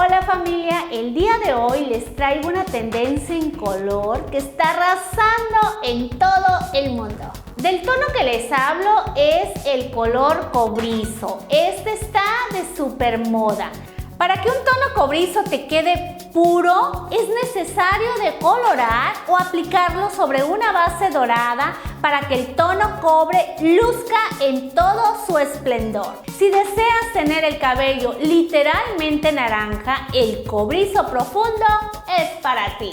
Hola familia, el día de hoy les traigo una tendencia en color que está arrasando en todo el mundo. Del tono que les hablo es el color cobrizo. Este está de super moda. Para que un tono cobrizo te quede puro, es necesario decolorar o aplicarlo sobre una base dorada para que el tono cobre luzca en todo su esplendor. Si deseas tener el cabello literalmente naranja, el cobrizo profundo es para ti.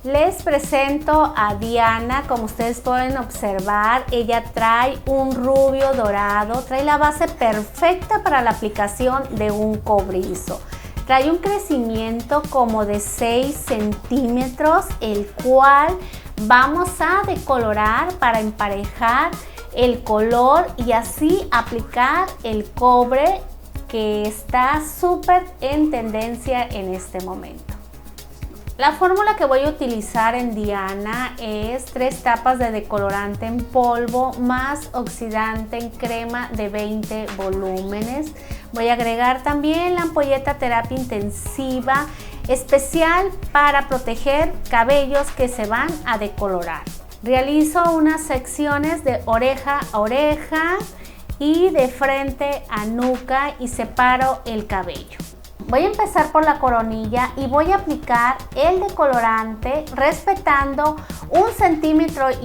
Les presento a Diana. Como ustedes pueden observar, ella trae un rubio dorado, trae la base perfecta para la aplicación de un cobrizo. Trae un crecimiento como de 6 centímetros, el cual vamos a decolorar para emparejar el color y así aplicar el cobre que está súper en tendencia en este momento. La fórmula que voy a utilizar en Diana es 3 tapas de decolorante en polvo más oxidante en crema de 20 volúmenes. Voy a agregar también la ampolleta terapia intensiva especial para proteger cabellos que se van a decolorar. Realizo unas secciones de oreja a oreja y de frente a nuca y separo el cabello. Voy a empezar por la coronilla y voy a aplicar el decolorante respetando 1,5 centímetros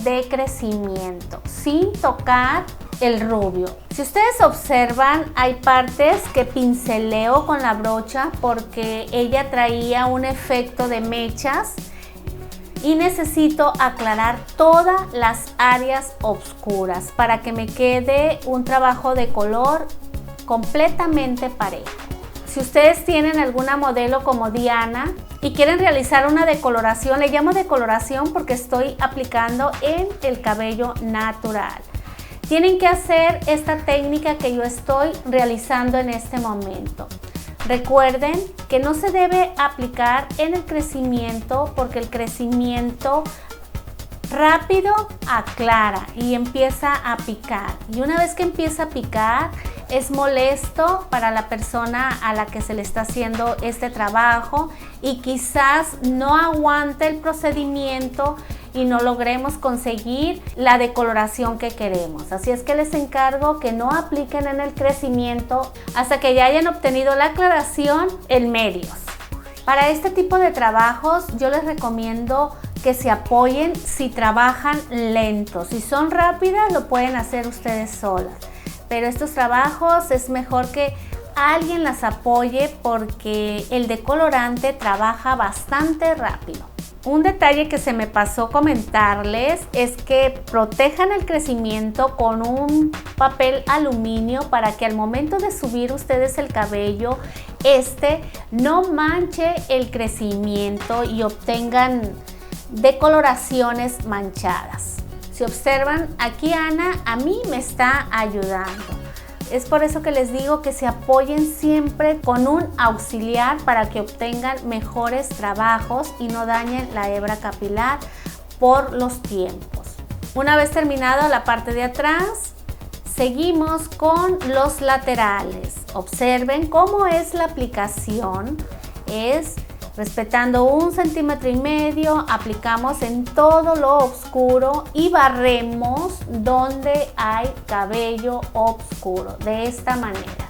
de crecimiento sin tocar el rubio. Si ustedes observan, hay partes que pinceleo con la brocha porque ella traía un efecto de mechas y necesito aclarar todas las áreas oscuras para que me quede un trabajo de color completamente parejo. Si ustedes tienen alguna modelo como Diana y quieren realizar una decoloración, le llamo decoloración porque estoy aplicando en el cabello natural. Tienen que hacer esta técnica que yo estoy realizando en este momento. Recuerden que no se debe aplicar en el crecimiento porque el crecimiento rápido aclara y empieza a picar. Y una vez que empieza a picar, es molesto para la persona a la que se le está haciendo este trabajo y quizás no aguante el procedimiento y no logremos conseguir la decoloración que queremos. Así es que les encargo que no apliquen en el crecimiento hasta que ya hayan obtenido la aclaración en medios. Para este tipo de trabajos yo les recomiendo que se apoyen si trabajan lento. Si son rápidas lo pueden hacer ustedes solas. Pero estos trabajos es mejor que alguien las apoye porque el decolorante trabaja bastante rápido. Un detalle que se me pasó comentarles es que protejan el crecimiento con un papel aluminio para que al momento de subir ustedes el cabello, no manche el crecimiento y obtengan decoloraciones manchadas. Si observan, aquí Ana a mí me está ayudando. Es por eso que les digo que se apoyen siempre con un auxiliar para que obtengan mejores trabajos y no dañen la hebra capilar por los tiempos. Una vez terminado la parte de atrás, seguimos con los laterales. Observen cómo es la aplicación. Respetando 1,5 centímetros, aplicamos en todo lo oscuro y barremos donde hay cabello oscuro, de esta manera.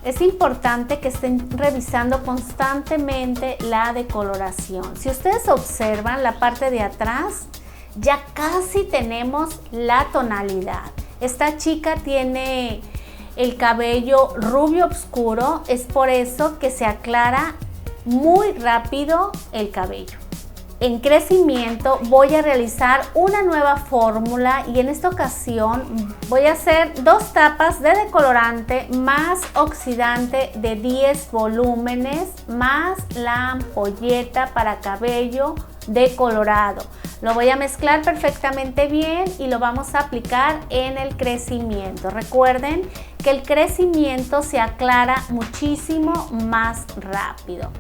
Es importante que estén revisando constantemente la decoloración. Si ustedes observan la parte de atrás, ya casi tenemos la tonalidad. Esta chica tiene el cabello rubio oscuro, es por eso que se aclara muy rápido el cabello. En crecimiento voy a realizar una nueva fórmula y en esta ocasión voy a hacer 2 tapas de decolorante más oxidante de 10 volúmenes más la ampolleta para cabello decolorado. Lo voy a mezclar perfectamente bien y lo vamos a aplicar en el crecimiento. Recuerden que el crecimiento se aclara muchísimo más rápido.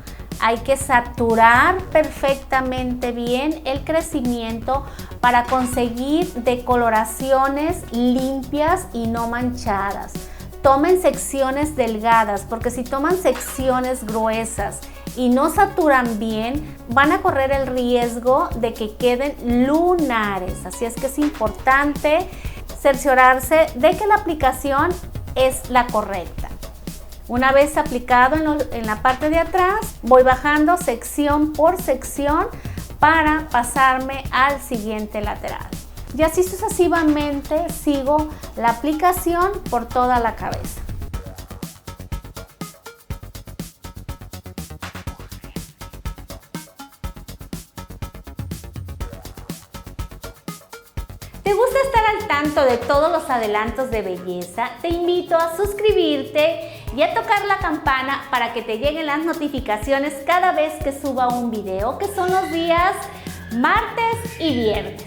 Hay que saturar perfectamente bien el crecimiento para conseguir decoloraciones limpias y no manchadas. tomen secciones delgadas, porque si toman secciones gruesas y no saturan bien, van a correr el riesgo de que queden lunares. Así es que es importante cerciorarse de que la aplicación es la correcta. Una vez aplicado en la parte de atrás, voy bajando sección por sección para pasarme al siguiente lateral. Y así sucesivamente sigo la aplicación por toda la cabeza. ¿Te gusta estar al tanto de todos los adelantos de belleza? Te invito a suscribirte y a tocar la campana para que te lleguen las notificaciones cada vez que suba un video, que son los días martes y viernes.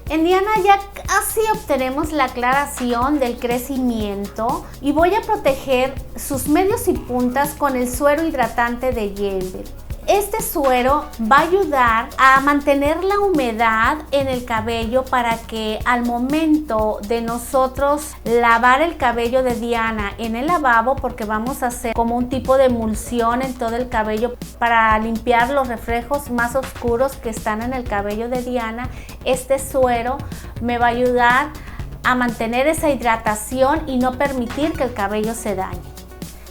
En Diana ya casi obtenemos la aclaración del crecimiento y voy a proteger sus medios y puntas con el suero hidratante de Gel-Bed. Este suero va a ayudar a mantener la humedad en el cabello para que al momento de nosotros lavar el cabello de Diana en el lavabo, porque vamos a hacer como un tipo de emulsión en todo el cabello para limpiar los reflejos más oscuros que están en el cabello de Diana, este suero me va a ayudar a mantener esa hidratación y no permitir que el cabello se dañe.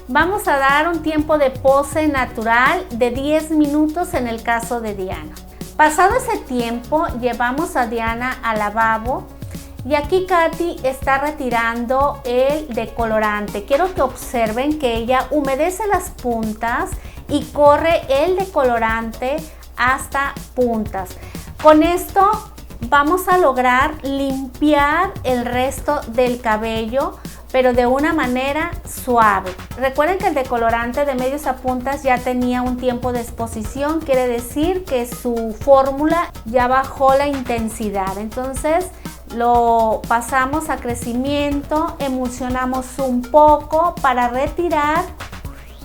Vamos a dar un tiempo de pose natural de 10 minutos en el caso de Diana. Pasado ese tiempo, llevamos a Diana al lavabo y aquí Katy está retirando el decolorante. Quiero que observen que ella humedece las puntas y corre el decolorante hasta puntas. Con esto vamos a lograr limpiar el resto del cabello, pero de una manera suave. Recuerden que el decolorante de medios a puntas ya tenía un tiempo de exposición, quiere decir que su fórmula ya bajó la intensidad. Entonces lo pasamos a crecimiento, emulsionamos un poco para retirar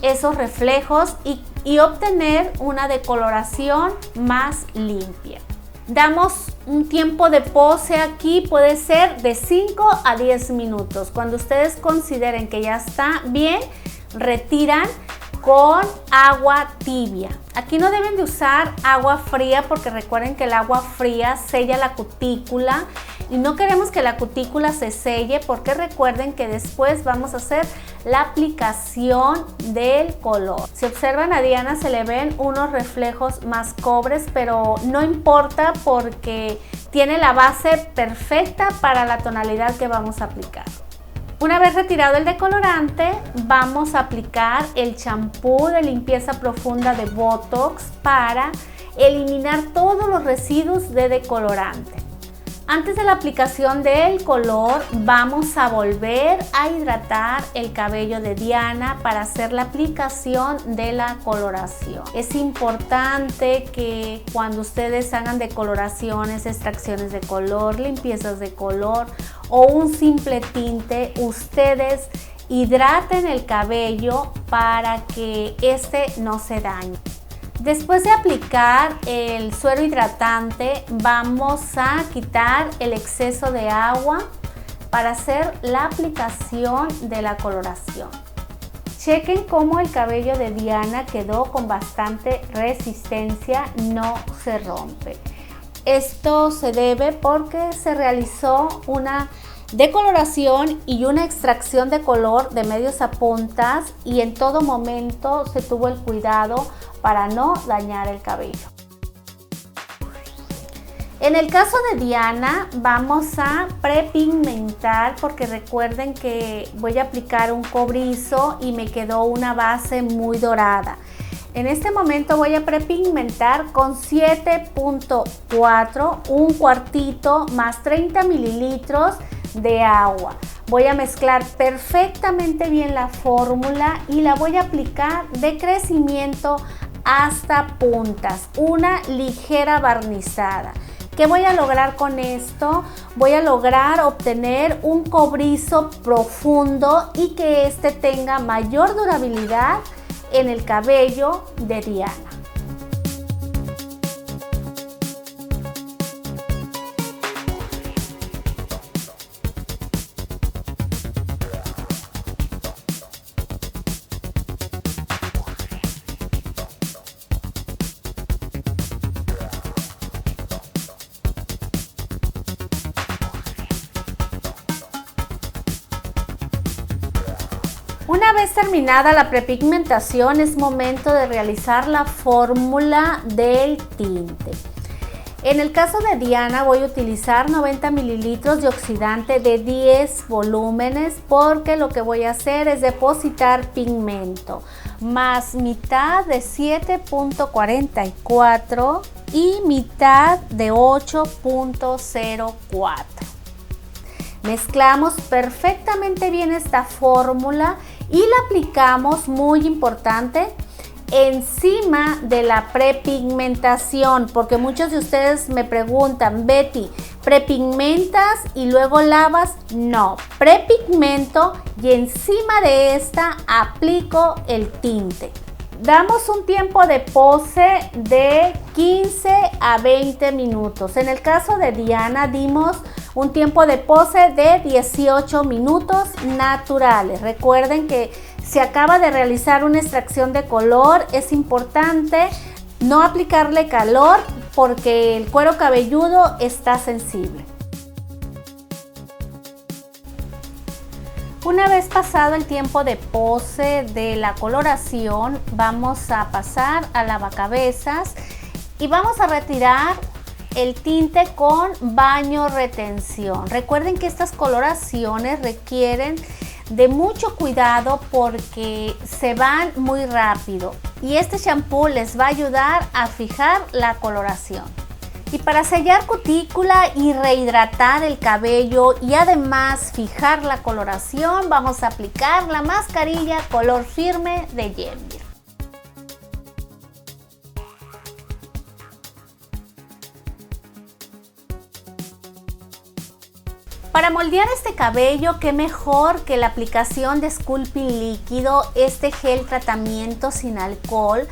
esos reflejos y obtener una decoloración más limpia. Damos un tiempo de pose aquí, puede ser de 5 a 10 minutos. Cuando ustedes consideren que ya está bien, retiran con agua tibia. Aquí no deben de usar agua fría porque recuerden que el agua fría sella la cutícula y no queremos que la cutícula se selle porque recuerden que después vamos a hacer la aplicación del color. Si observan a Diana se le ven unos reflejos más cobres, pero no importa porque tiene la base perfecta para la tonalidad que vamos a aplicar. Una vez retirado el decolorante, vamos a aplicar el champú de limpieza profunda de Botox para eliminar todos los residuos de decolorante. Antes de la aplicación del color, vamos a volver a hidratar el cabello de Diana para hacer la aplicación de la coloración. Es importante que cuando ustedes hagan decoloraciones, extracciones de color, limpiezas de color o un simple tinte, ustedes hidraten el cabello para que este no se dañe. Después de aplicar el suero hidratante, vamos a quitar el exceso de agua para hacer la aplicación de la coloración. Chequen cómo el cabello de Diana quedó con bastante resistencia, no se rompe. Esto se debe porque se realizó una decoloración y una extracción de color de medios a puntas y en todo momento se tuvo el cuidado para no dañar el cabello. En el caso de Diana vamos a prepigmentar porque recuerden que voy a aplicar un cobrizo y me quedó una base muy dorada. En este momento voy a prepigmentar con 7.4, un cuartito más 30 mililitros de agua. Voy a mezclar perfectamente bien la fórmula y la voy a aplicar de crecimiento hasta puntas, una ligera barnizada. ¿Qué voy a lograr con esto? Voy a lograr obtener un cobrizo profundo y que este tenga mayor durabilidad en el cabello de Diana. Una vez terminada la prepigmentación, es momento de realizar la fórmula del tinte. En el caso de Diana voy a utilizar 90 mililitros de oxidante de 10 volúmenes porque lo que voy a hacer es depositar pigmento más mitad de 7.44 y mitad de 8.04. Mezclamos perfectamente bien esta fórmula y la aplicamos, muy importante, encima de la prepigmentación, porque muchos de ustedes me preguntan: Betty, ¿prepigmentas y luego lavas? No, prepigmento y encima de esta aplico el tinte. Damos un tiempo de pose de 15 a 20 minutos. En el caso de Diana dimos un tiempo de pose de 18 minutos naturales. Recuerden que si acaba de realizar una extracción de color, es importante no aplicarle calor porque el cuero cabelludo está sensible. Una vez pasado el tiempo de pose de la coloración, vamos a pasar a lavacabezas y vamos a retirar el tinte con baño retención. Recuerden que estas coloraciones requieren de mucho cuidado porque se van muy rápido y este shampoo les va a ayudar a fijar la coloración. Y para sellar cutícula y rehidratar el cabello y además fijar la coloración, vamos a aplicar la mascarilla color firme de Yenvir. Para moldear este cabello, qué mejor que la aplicación de Sculpting líquido. Este gel tratamiento sin alcohol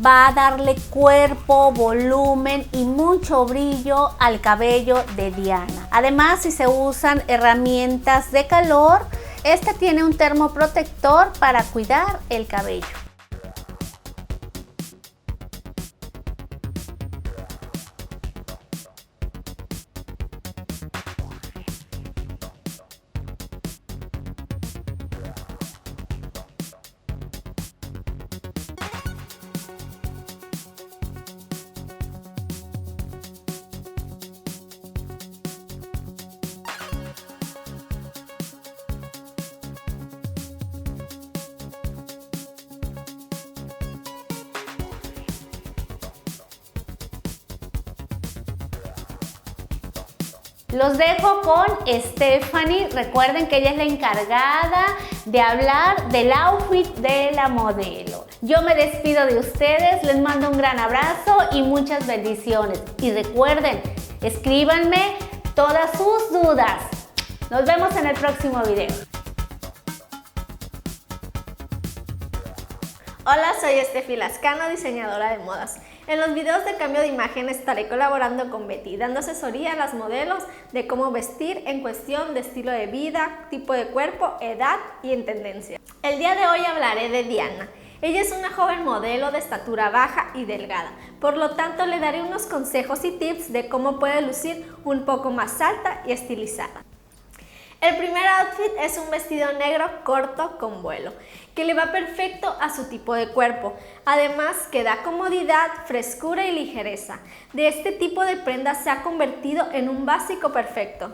va a darle cuerpo, volumen y mucho brillo al cabello de Diana. Además, si se usan herramientas de calor, este tiene un termoprotector para cuidar el cabello. Los dejo con Stephanie. Recuerden que ella es la encargada de hablar del outfit de la modelo. Yo me despido de ustedes, les mando un gran abrazo y muchas bendiciones. Y recuerden, escríbanme todas sus dudas. Nos vemos en el próximo video. Hola, soy Steffi Lascano, diseñadora de modas. En los videos de cambio de imagen estaré colaborando con Betty, dando asesoría a las modelos de cómo vestir en cuestión de estilo de vida, tipo de cuerpo, edad y en tendencia. El día de hoy hablaré de Diana. Ella es una joven modelo de estatura baja y delgada, por lo tanto le daré unos consejos y tips de cómo puede lucir un poco más alta y estilizada. El primer outfit es un vestido negro corto con vuelo, que le va perfecto a su tipo de cuerpo, además que da comodidad, frescura y ligereza. De este tipo de prenda se ha convertido en un básico perfecto.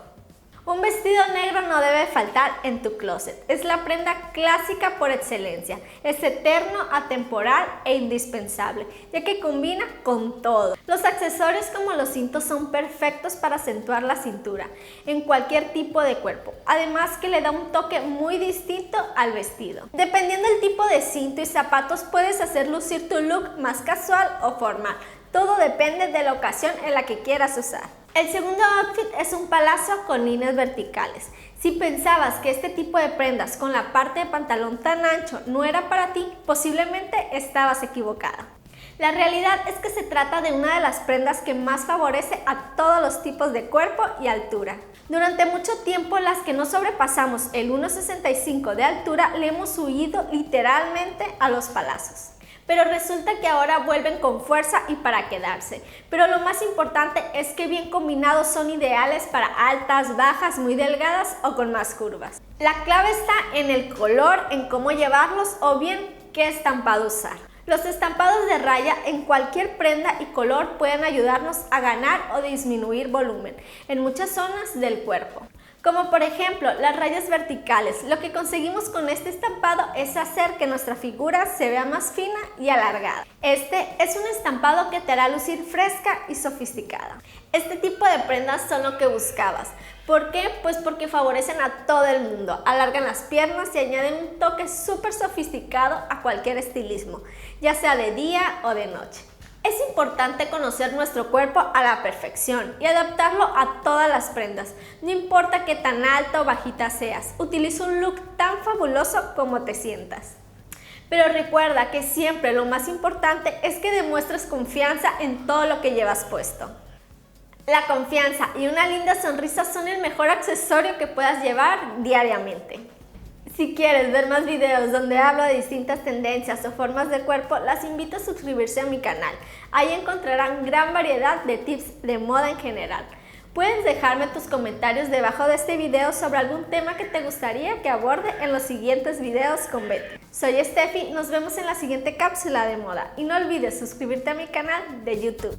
Un vestido negro no debe faltar en tu closet, es la prenda clásica por excelencia, es eterno, atemporal e indispensable, ya que combina con todo. Los accesorios como los cintos son perfectos para acentuar la cintura en cualquier tipo de cuerpo, además que le da un toque muy distinto al vestido. Dependiendo del tipo de cinto y zapatos puedes hacer lucir tu look más casual o formal, todo depende de la ocasión en la que quieras usar. El segundo outfit es un palazo con líneas verticales. Si pensabas que este tipo de prendas con la parte de pantalón tan ancho no era para ti, posiblemente estabas equivocada. La realidad es que se trata de una de las prendas que más favorece a todos los tipos de cuerpo y altura. Durante mucho tiempo las que no sobrepasamos el 1,65 de altura le hemos huido literalmente a los palazos. pero resulta que ahora vuelven con fuerza y para quedarse. Pero lo más importante es que bien combinados son ideales para altas, bajas, muy delgadas o con más curvas. La clave está en el color, en cómo llevarlos o bien qué estampado usar. Los estampados de raya en cualquier prenda y color pueden ayudarnos a ganar o disminuir volumen en muchas zonas del cuerpo. Como por ejemplo las rayas verticales. Lo que conseguimos con este estampado es hacer que nuestra figura se vea más fina y alargada. Este es un estampado que te hará lucir fresca y sofisticada. Este tipo de prendas son lo que buscabas. ¿Por qué? Pues porque favorecen a todo el mundo, alargan las piernas y añaden un toque súper sofisticado a cualquier estilismo, ya sea de día o de noche. Es importante conocer nuestro cuerpo a la perfección y adaptarlo a todas las prendas. No importa qué tan alta o bajita seas, utiliza un look tan fabuloso como te sientas. Pero recuerda que siempre lo más importante es que demuestres confianza en todo lo que llevas puesto. La confianza y una linda sonrisa son el mejor accesorio que puedas llevar diariamente. Si quieres ver más videos donde hablo de distintas tendencias o formas de cuerpo, las invito a suscribirse a mi canal. Ahí encontrarán gran variedad de tips de moda en general. Puedes dejarme tus comentarios debajo de este video sobre algún tema que te gustaría que aborde en los siguientes videos con Betty. Soy Steffi, nos vemos en la siguiente cápsula de moda y no olvides suscribirte a mi canal de YouTube.